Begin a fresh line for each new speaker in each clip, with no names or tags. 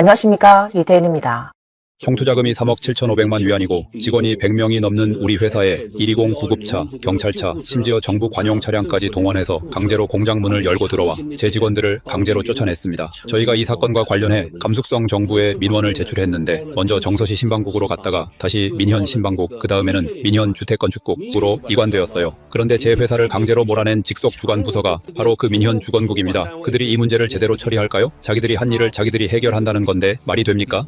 안녕하십니까, 이태인입니다.
총투자금이 3억 7,500만 위안이고 직원이 100명이 넘는 우리 회사에 120 구급차, 경찰차, 심지어 정부 관용 차량까지 동원해서 강제로 공장 문을 열고 들어와 제 직원들을 강제로 쫓아냈습니다. 저희가 이 사건과 관련해 감숙성 정부에 민원을 제출했는데 먼저 정서시 신방국으로 갔다가 다시 민현 신방국, 그 다음에는 민현 주택건축국으로 이관되었어요. 그런데 제 회사를 강제로 몰아낸 직속 주관 부서가 바로 그 민현 주건국입니다. 그들이 이 문제를 제대로 처리할까요? 자기들이 한 일을 자기들이 해결한다는 건데 말이 됩니까?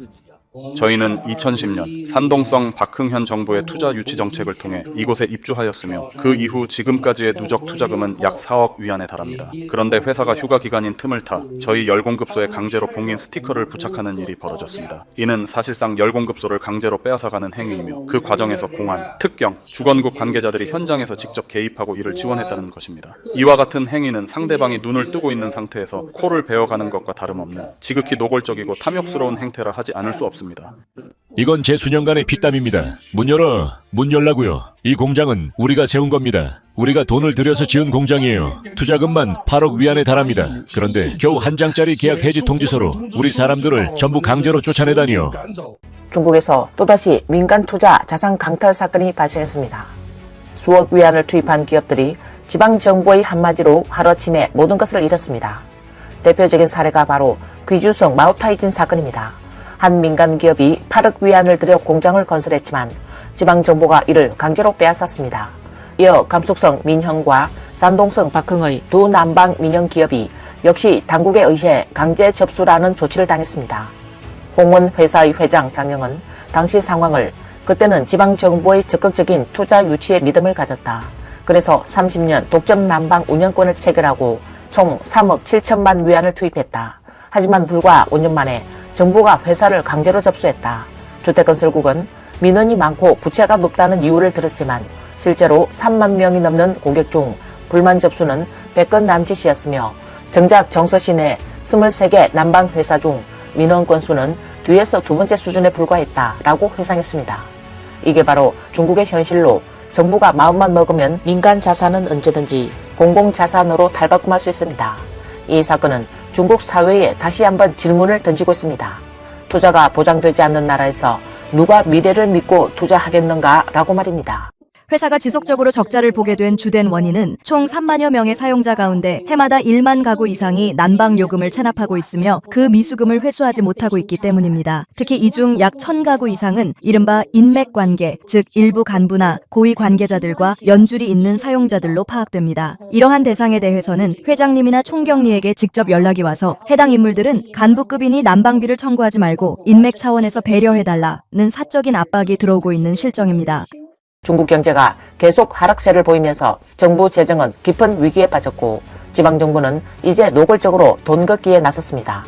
저희는 2010년 산동성 박흥현 정부의 투자 유치 정책을 통해 이곳에 입주하였으며 그 이후 지금까지의 누적 투자금은 약 4억 위안에 달합니다. 그런데 회사가 휴가 기간인 틈을 타 저희 열공급소에 강제로 봉인 스티커를 부착하는 일이 벌어졌습니다. 이는 사실상 열공급소를 강제로 빼앗아가는 행위이며 그 과정에서 공안, 특경, 주건국 관계자들이 현장에서 직접 개입하고 이를 지원했다는 것입니다. 이와 같은 행위는 상대방이 눈을 뜨고 있는 상태에서 코를 베어가는 것과 다름없는 지극히 노골적이고 탐욕스러운 행태라 하지 않을 수 없습니다.
이건 제 수년간의 피땀입니다. 문 열어. 문 열라고요. 이 공장은 우리가 세운 겁니다. 우리가 돈을 들여서 지은 공장이에요. 투자금만 8억 위안에 달합니다. 그런데 겨우 한 장짜리 계약 해지 통지서로 우리 사람들을 전부 강제로 쫓아내다니요.
중국에서 또다시 민간 투자 자산 강탈 사건이 발생했습니다. 수억 위안을 투입한 기업들이 지방정부의 한마디로 하루아침에 모든 것을 잃었습니다. 대표적인 사례가 바로 귀주성 마오타이진 사건입니다. 한 민간 기업이 8억 위안을 들여 공장을 건설했지만 지방정부가 이를 강제로 빼앗았습니다. 이어 감숙성 민형과 산동성 박흥의 두 남방 민영 기업이 역시 당국에 의해 강제 접수라는 조치를 당했습니다. 홍원 회사의 회장 장영은 당시 상황을 그때는 지방정부의 적극적인 투자 유치에 믿음을 가졌다. 그래서 30년 독점 남방 운영권을 체결하고 총 3억 7천만 위안을 투입했다. 하지만 불과 5년 만에 정부가 회사를 강제로 접수했다. 주택건설국은 민원이 많고 부채가 높다는 이유를 들었지만 실제로 3만 명이 넘는 고객 중 불만 접수는 100건 남짓이었으며 정작 정서시 내 23개 남방회사 중 민원 건수는 뒤에서 두 번째 수준에 불과했다라고 회상했습니다. 이게 바로 중국의 현실로 정부가 마음만 먹으면 민간 자산은 언제든지 공공자산으로 탈바꿈할 수 있습니다. 이 사건은 중국 사회에 다시 한번 질문을 던지고 있습니다. 투자가 보장되지 않는 나라에서 누가 미래를 믿고 투자하겠는가 라고 말입니다.
회사가 지속적으로 적자를 보게 된 주된 원인은 총 3만여 명의 사용자 가운데 해마다 1만 가구 이상이 난방 요금을 체납하고 있으며 그 미수금을 회수하지 못하고 있기 때문입니다. 특히 이 중 약 1,000가구 이상은 이른바 인맥관계, 즉 일부 간부나 고위 관계자들과 연줄이 있는 사용자들로 파악됩니다. 이러한 대상에 대해서는 회장님이나 총경리에게 직접 연락이 와서 해당 인물들은 간부급이니 난방비를 청구하지 말고 인맥 차원에서 배려해달라는 사적인 압박이 들어오고 있는 실정입니다.
중국 경제가 계속 하락세를 보이면서 정부 재정은 깊은 위기에 빠졌고 지방정부는 이제 노골적으로 돈 걷기에 나섰습니다.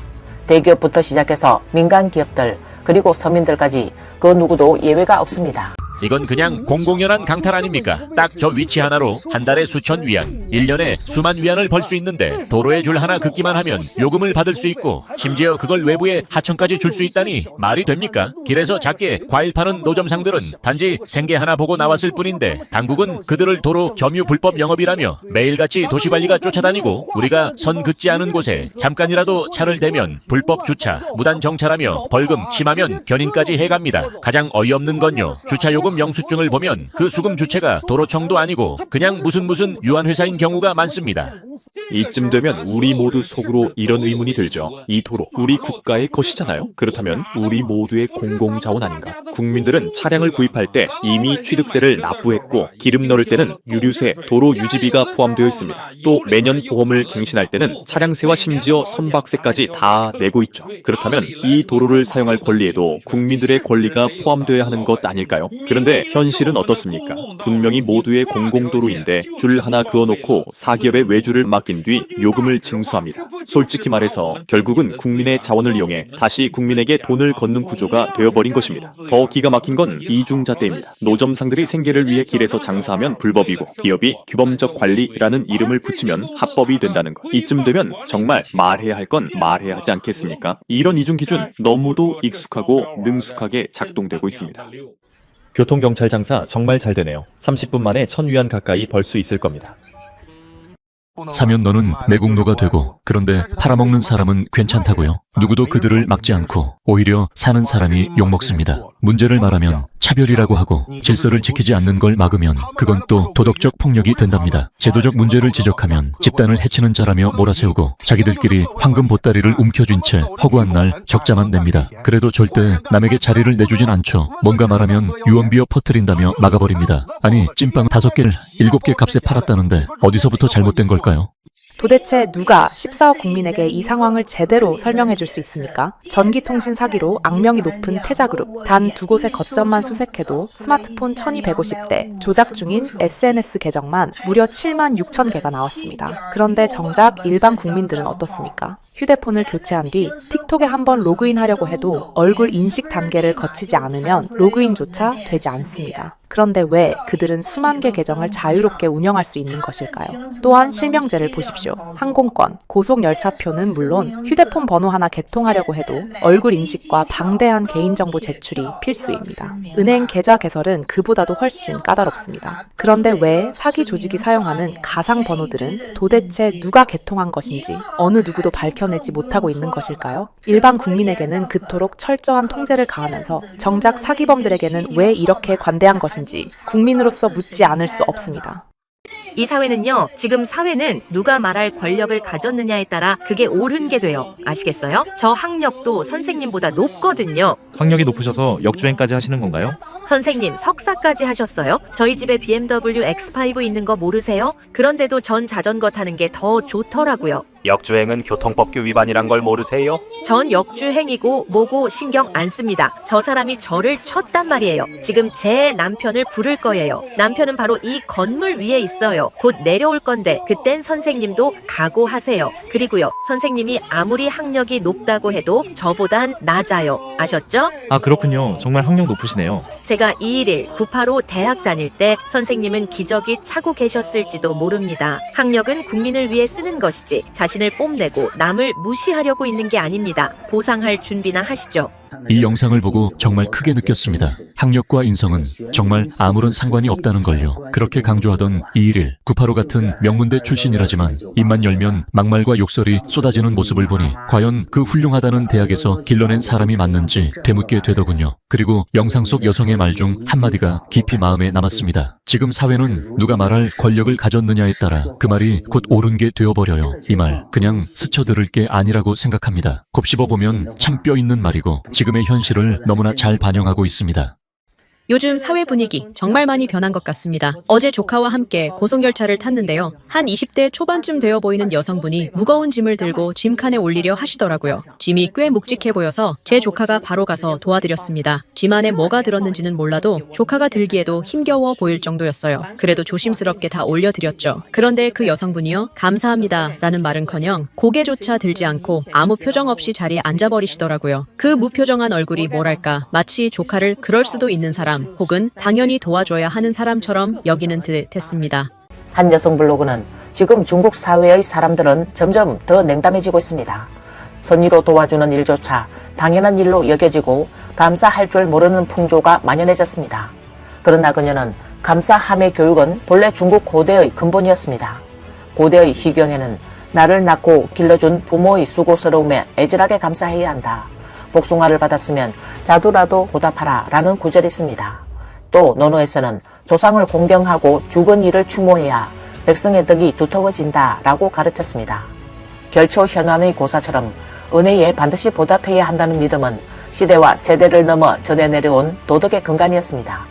대기업부터 시작해서 민간 기업들 그리고 서민들까지 그 누구도 예외가 없습니다.
이건 그냥 공공연한 강탈 아닙니까? 딱 저 위치 하나로 한 달에 수천 위안, 1년에 수만 위안을 벌 수 있는데 도로에 줄 하나 긋기만 하면 요금을 받을 수 있고 심지어 그걸 외부에 하청까지 줄 수 있다니 말이 됩니까? 길에서 작게 과일 파는 노점상들은 단지 생계 하나 보고 나왔을 뿐인데 당국은 그들을 도로 점유 불법 영업이라며 매일같이 도시관리가 쫓아다니고 우리가 선 긋지 않은 곳에 잠깐이라도 차를 대면 불법 주차, 무단 정차라며 벌금, 심하면 견인까지 해갑니다. 가장 어이없는 건요. 주차요금 영수증을 보면 그 수금 주체가 도로청도 아니고 그냥 무슨 유한회사인 경우가 많습니다.
이쯤 되면 우리 모두 속으로 이런 의문이 들죠. 이 도로, 우리 국가의 것이잖아요. 그렇다면 우리 모두의 공공자원 아닌가? 국민들은 차량을 구입할 때 이미 취득세를 납부했고 기름 넣을 때는 유류세, 도로 유지비가 포함되어 있습니다. 또 매년 보험을 갱신할 때는 차량세와 심지어 선박세까지 다 내고 있죠. 그렇다면 이 도로를 사용할 권리에도 국민들의 권리가 포함되어야 하는 것 아닐까요? 그런데 현실은 어떻습니까? 분명히 모두의 공공도로인데 줄 하나 그어놓고 사기업의 외주를 맡긴 뒤 요금을 징수합니다. 솔직히 말해서 결국은 국민의 자원을 이용해 다시 국민에게 돈을 걷는 구조가 되어버린 것입니다. 더 기가 막힌 건 이중잣대입니다. 노점상들이 생계를 위해 길에서 장사하면 불법이고 기업이 규범적 관리라는 이름을 붙이면 합법이 된다는 것. 이쯤 되면 정말 말해야 할 건 말해야 하지 않겠습니까? 이런 이중기준 너무도 익숙하고 능숙하게 작동되고 있습니다. 교통경찰 장사 정말 잘 되네요. 30분 만에 1,000위안 가까이 벌 수 있을 겁니다.
사면 너는 매국노가 되고 그런데 팔아먹는 사람은 괜찮다고요?
누구도 그들을 막지 않고 오히려 사는 사람이 욕먹습니다. 문제를 말하면 차별이라고 하고 질서를 지키지 않는 걸 막으면 그건 또 도덕적 폭력이 된답니다. 제도적 문제를 지적하면 집단을 해치는 자라며 몰아세우고 자기들끼리 황금 보따리를 움켜쥔 채 허구한 날 적자만 냅니다. 그래도 절대 남에게 자리를 내주진 않죠. 뭔가 말하면 유언비어 퍼뜨린다며 막아버립니다. 아니 찐빵 5개를 7개 값에 팔았다는데 어디서부터 잘못된 걸까요?
도대체 누가 14억 국민에게 이 상황을 제대로 설명해 줄 수 있습니까? 전기통신 사기로 악명이 높은 태자그룹. 단 2곳의 거점만 수색해도 스마트폰 1250대, 조작 중인 SNS 계정만 무려 7만 6천 개가 나왔습니다. 그런데 정작 일반 국민들은 어떻습니까? 휴대폰을 교체한 뒤 틱톡에 한번 로그인하려고 해도 얼굴 인식 단계를 거치지 않으면 로그인조차 되지 않습니다. 그런데 왜 그들은 수만 개 계정을 자유롭게 운영할 수 있는 것일까요? 또한 실명제를 보십시오. 항공권, 고속열차표는 물론 휴대폰 번호 하나 개통하려고 해도 얼굴 인식과 방대한 개인정보 제출이 필수입니다. 은행 계좌 개설은 그보다도 훨씬 까다롭습니다. 그런데 왜 사기 조직이 사용하는 가상 번호들은 도대체 누가 개통한 것인지 어느 누구도 밝혀내지 못하고 있는 것일까요? 일반 국민에게는 그토록 철저한 통제를 가하면서 정작 사기범들에게는 왜 이렇게 관대한 것인지 국민으로서 묻지 않을 수 없습니다.
이 사회는요, 지금 사회는 누가 말할 권력을 가졌느냐에 따라 그게 옳은 게 돼요. 아시겠어요? 저 학력도 선생님보다 높거든요.
학력이 높으셔서 역주행까지 하시는 건가요?
선생님, 석사까지 하셨어요? 저희 집에 BMW X5 있는 거 모르세요? 그런데도 전 자전거 타는 게 더 좋더라고요.
역주행은 교통법규 위반이란 걸 모르세요?
전 역주행이고 뭐고 신경 안 씁니다. 저 사람이 저를 쳤단 말이에요. 지금 제 남편을 부를 거예요. 남편은 바로 이 건물 위에 있어요. 곧 내려올 건데 그땐 선생님도 각오하세요. 그리고요, 선생님이 아무리 학력이 높다고 해도 저보단 낮아요. 아셨죠?
아 그렇군요. 정말 학력 높으시네요.
제가 211, 985 대학 다닐 때 선생님은 기저귀 차고 계셨을지도 모릅니다. 학력은 국민을 위해 쓰는 것이지 자신을 뽐내고 남을 무시하려고 있는 게 아닙니다. 보상할 준비나 하시죠.
이 영상을 보고 정말 크게 느꼈습니다. 학력과 인성은 정말 아무런 상관이 없다는 걸요. 그렇게 강조하던 211, 985 같은 명문대 출신이라지만 입만 열면 막말과 욕설이 쏟아지는 모습을 보니 과연 그 훌륭하다는 대학에서 길러낸 사람이 맞는지 되묻게 되더군요. 그리고 영상 속 여성의 말 중 한마디가 깊이 마음에 남았습니다. 지금 사회는 누가 말할 권력을 가졌느냐에 따라 그 말이 곧 옳은 게 되어버려요. 이 말 그냥 스쳐들을 게 아니라고 생각합니다. 곱씹어보면 참 뼈 있는 말이고 지금의 현실을 너무나 잘 반영하고 있습니다.
요즘 사회 분위기 정말 많이 변한 것 같습니다. 어제 조카와 함께 고속열차를 탔는데요. 한 20대 초반쯤 되어 보이는 여성분이 무거운 짐을 들고 짐칸에 올리려 하시더라고요. 짐이 꽤 묵직해 보여서 제 조카가 바로 가서 도와드렸습니다. 짐 안에 뭐가 들었는지는 몰라도 조카가 들기에도 힘겨워 보일 정도였어요. 그래도 조심스럽게 다 올려드렸죠. 그런데 그 여성분이요, 감사합니다 라는 말은커녕 고개조차 들지 않고 아무 표정 없이 자리에 앉아버리시더라고요. 그 무표정한 얼굴이 뭐랄까, 마치 조카를 그럴 수도 있는 사람 혹은 당연히 도와줘야 하는 사람처럼 여기는 듯 했습니다.
한 여성 블로그는 지금 중국 사회의 사람들은 점점 더 냉담해지고 있습니다. 선의로 도와주는 일조차 당연한 일로 여겨지고 감사할 줄 모르는 풍조가 만연해졌습니다. 그러나 그녀는 감사함의 교육은 본래 중국 고대의 근본이었습니다. 고대의 시경에는 나를 낳고 길러준 부모의 수고스러움에 애절하게 감사해야 한다. 복숭아를 받았으면 자두라도 보답하라 라는 구절이 있습니다. 또 논어에서는 조상을 공경하고 죽은 이를 추모해야 백성의 덕이 두터워진다 라고 가르쳤습니다. 결초 현안의 고사처럼 은혜에 반드시 보답해야 한다는 믿음은 시대와 세대를 넘어 전해 내려온 도덕의 근간이었습니다.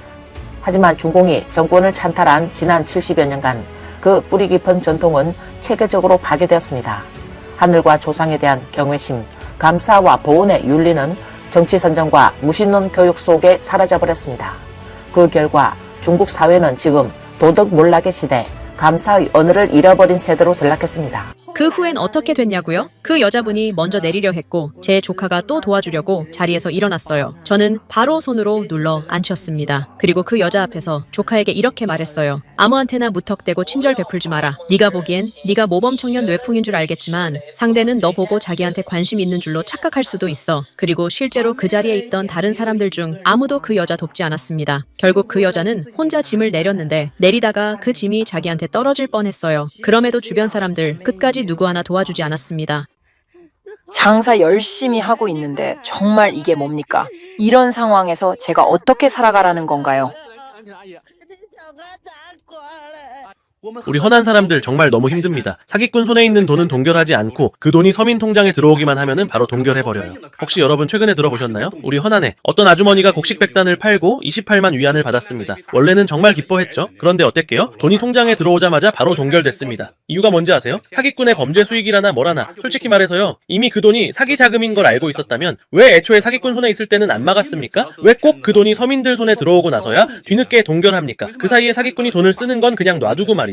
하지만 중공이 정권을 찬탈한 지난 70여 년간 그 뿌리 깊은 전통은 체계적으로 파괴되었습니다. 하늘과 조상에 대한 경외심, 감사와 보온의 윤리는 정치 선정과 무신론 교육 속에 사라져버렸습니다. 그 결과 중국 사회는 지금 도덕 몰락의 시대, 감사의 언어를 잃어버린 세대로 전락했습니다.
그 후엔 어떻게 됐냐고요? 그 여자분이 먼저 내리려 했고 제 조카가 또 도와주려고 자리에서 일어났어요. 저는 바로 손으로 눌러 앉혔습니다. 그리고 그 여자 앞에서 조카에게 이렇게 말했어요. 아무한테나 무턱대고 친절 베풀지 마라. 네가 보기엔 네가 모범 청년 뇌풍인 줄 알겠지만 상대는 너 보고 자기한테 관심 있는 줄로 착각할 수도 있어. 그리고 실제로 그 자리에 있던 다른 사람들 중 아무도 그 여자 돕지 않았습니다. 결국 그 여자는 혼자 짐을 내렸는데 내리다가 그 짐이 자기한테 떨어질 뻔했어요. 그럼에도 주변 사람들 끝까지 누구 하나 도와주지 않았습니다.
장사 열심히 하고 있는데 정말 이게 뭡니까? 이런 상황에서 제가 어떻게 살아가라는 건가요?
우리 허난 사람들 정말 너무 힘듭니다. 사기꾼 손에 있는 돈은 동결하지 않고 그 돈이 서민 통장에 들어오기만 하면은 바로 동결해버려요. 혹시 여러분 최근에 들어보셨나요? 우리 허난에 어떤 아주머니가 곡식 백단을 팔고 28만 위안을 받았습니다. 원래는 정말 기뻐했죠. 그런데 어땠게요? 돈이 통장에 들어오자마자 바로 동결됐습니다. 이유가 뭔지 아세요? 사기꾼의 범죄 수익이라나 뭐라나 솔직히 말해서요. 이미 그 돈이 사기 자금인 걸 알고 있었다면 왜 애초에 사기꾼 손에 있을 때는 안 막았습니까? 왜 꼭 그 돈이 서민들 손에 들어오고 나서야 뒤늦게 동결합니까? 그 사이에 사기꾼이 돈을 쓰는 건 그냥 놔두고 말이죠.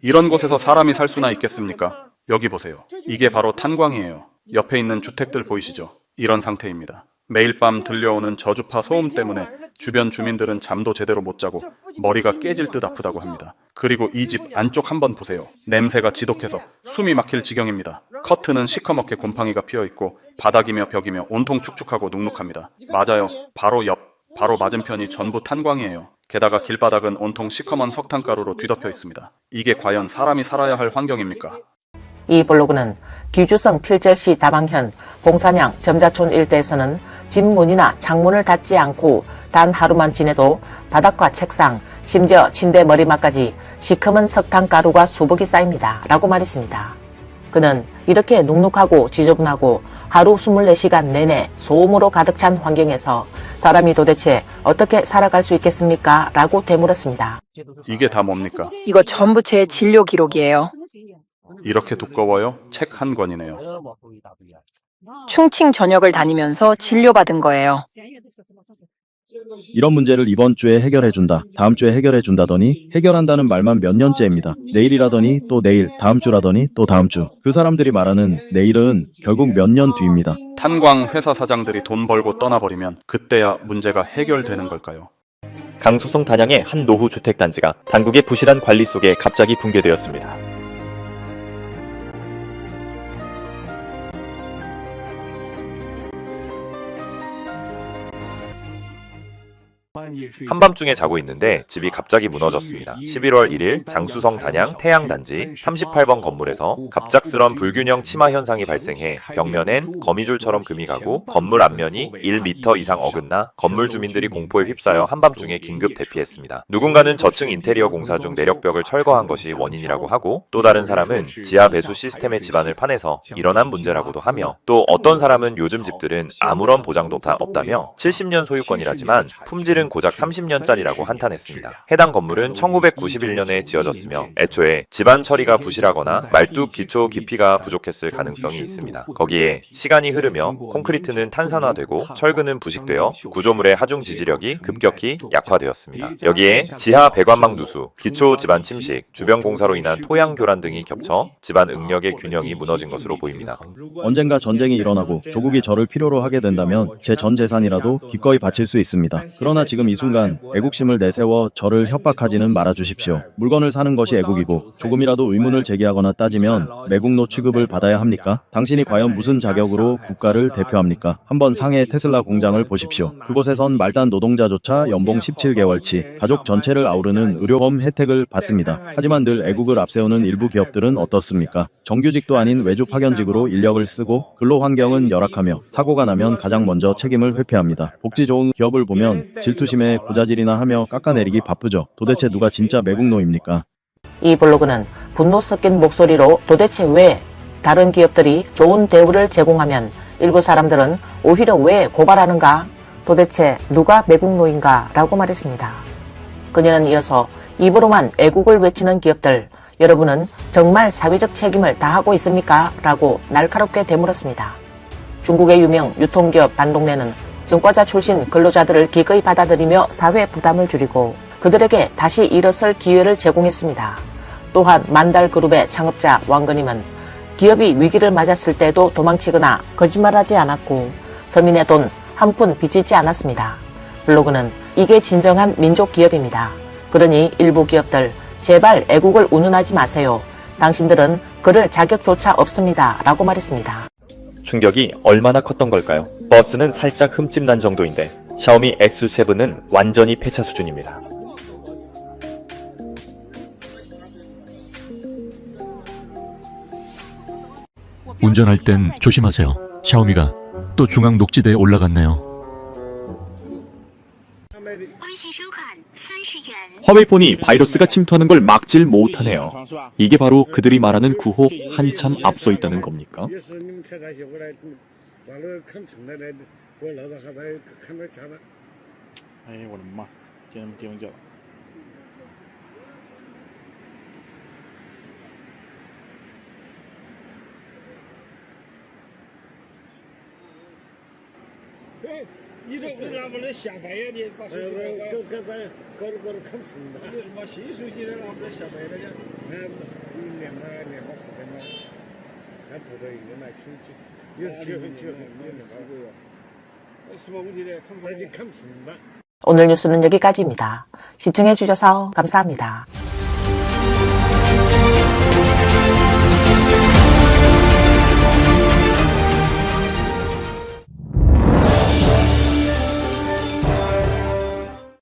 이런 곳에서 사람이 살 수나 있겠습니까? 여기 보세요. 이게 바로 탄광이에요. 옆에 있는 주택들 보이시죠? 이런 상태입니다. 매일 밤 들려오는 저주파 소음 때문에 주변 주민들은 잠도 제대로 못 자고 머리가 깨질 듯 아프다고 합니다. 그리고 이 집 안쪽 한번 보세요. 냄새가 지독해서 숨이 막힐 지경입니다. 커튼은 시커멓게 곰팡이가 피어있고 바닥이며 벽이며 온통 축축하고 눅눅합니다. 맞아요. 바로 맞은편이 전부 탄광이에요. 게다가 길바닥은 온통 시커먼 석탄가루로 뒤덮여 있습니다. 이게 과연 사람이 살아야 할 환경입니까?
이 블로그는 귀주성 필절시 다방현 봉산양 점자촌 일대에서는 집 문이나 창문을 닫지 않고 단 하루만 지내도 바닥과 책상, 심지어 침대 머리맡까지 시커먼 석탄가루가 수북이 쌓입니다. 라고 말했습니다. 그는 이렇게 눅눅하고 지저분하고 하루 24시간 내내 소음으로 가득 찬 환경에서 사람이 도대체 어떻게 살아갈 수 있겠습니까? 라고 되물었습니다.
이게 다 뭡니까?
이거 전부 제 진료 기록이에요.
이렇게 두꺼워요? 책 한 권이네요.
충칭 전역을 다니면서 진료받은 거예요.
이런 문제를 이번 주에 해결해준다, 다음 주에 해결해준다더니 해결한다는 말만 몇 년째입니다. 내일이라더니 또 내일, 다음 주라더니 또 다음 주. 그 사람들이 말하는 내일은 결국 몇 년 뒤입니다.
탄광 회사 사장들이 돈 벌고 떠나버리면 그때야 문제가 해결되는 걸까요?
강소성 단양의 한 노후 주택단지가 당국의 부실한 관리 속에 갑자기 붕괴되었습니다.
한밤중에 자고 있는데 집이 갑자기 무너졌습니다. 11월 1일 장수성 단양 태양단지 38번 건물에서 갑작스런 불균형 침하 현상이 발생해 벽면엔 거미줄처럼 금이 가고 건물 앞면이 1m 이상 어긋나 건물 주민들이 공포에 휩싸여 한밤중에 긴급 대피했습니다. 누군가는 저층 인테리어 공사 중 내력벽을 철거한 것이 원인이라고 하고, 또 다른 사람은 지하 배수 시스템의 집안을 파내서 일어난 문제라고도 하며, 또 어떤 사람은 요즘 집들은 아무런 보장도 없다며 70년 소유권이라지만 품질은 고작 30년짜리라고 한탄했습니다. 해당 건물은 1991년에 지어졌으며 애초에 집안 처리가 부실하거나 말뚝 기초 깊이가 부족했을 가능성이 있습니다. 거기에 시간이 흐르며 콘크리트는 탄산화되고 철근은 부식되어 구조물의 하중 지지력이 급격히 약화되었습니다. 여기에 지하 배관망 누수, 기초 집안 침식, 주변 공사로 인한 토양 교란 등이 겹쳐 집안 응력의 균형이 무너진 것으로 보입니다.
언젠가 전쟁이 일어나고 조국이 저를 필요로 하게 된다면 제 전 재산이라도 기꺼이 바칠 수 있습니다. 그러나 지금 이 순간 애국심을 내세워 저를 협박하지는 말아주십시오. 물건을 사는 것이 애국이고 조금이라도 의문을 제기하거나 따지면 매국노 취급을 받아야 합니까? 당신이 과연 무슨 자격으로 국가를 대표합니까? 한번 상해 테슬라 공장을 보십시오. 그곳에선 말단 노동자조차 연봉 17개월치, 가족 전체를 아우르는 의료보험 혜택을 받습니다. 하지만 늘 애국을 앞세우는 일부 기업들은 어떻습니까? 정규직도 아닌 외주 파견직으로 인력을 쓰고 근로 환경은 열악하며 사고가 나면 가장 먼저 책임을 회피합니다. 복지 좋은 기업을 보면 질투심에 고자질이나 하며 깎아내리기 바쁘죠. 도대체 누가 진짜 매국노입니까?
이 블로그는 분노 섞인 목소리로 도대체 왜 다른 기업들이 좋은 대우를 제공하면 일부 사람들은 오히려 왜 고발하는가? 도대체 누가 매국노인가? 라고 말했습니다. 그녀는 이어서 입으로만 애국을 외치는 기업들, 여러분은 정말 사회적 책임을 다하고 있습니까? 라고 날카롭게 되물었습니다. 중국의 유명 유통기업 반동래는 증권사 출신 근로자들을 기꺼이 받아들이며 사회 부담을 줄이고 그들에게 다시 일어설 기회를 제공했습니다. 또한 만달그룹의 창업자 왕건임은 기업이 위기를 맞았을 때도 도망치거나 거짓말하지 않았고 서민의 돈 한 푼 빚지지 않았습니다. 블로그는 이게 진정한 민족 기업입니다. 그러니 일부 기업들 제발 애국을 운운하지 마세요. 당신들은 그럴 자격조차 없습니다. 라고 말했습니다.
충격이 얼마나 컸던 걸까요? 버스는 살짝 흠집 난 정도인데 샤오미 S7은 완전히 폐차 수준입니다.
운전할 땐 조심하세요. 샤오미가 또 중앙 녹지대에 올라갔네요.
화웨이폰이 바이러스가 침투하는 걸 막질 못하네요. 이게 바로 그들이 말하는 구호 한참 앞서 있다는 겁니까?
오늘 뉴스는 여기까지입니다. 시청해주셔서 감사합니다.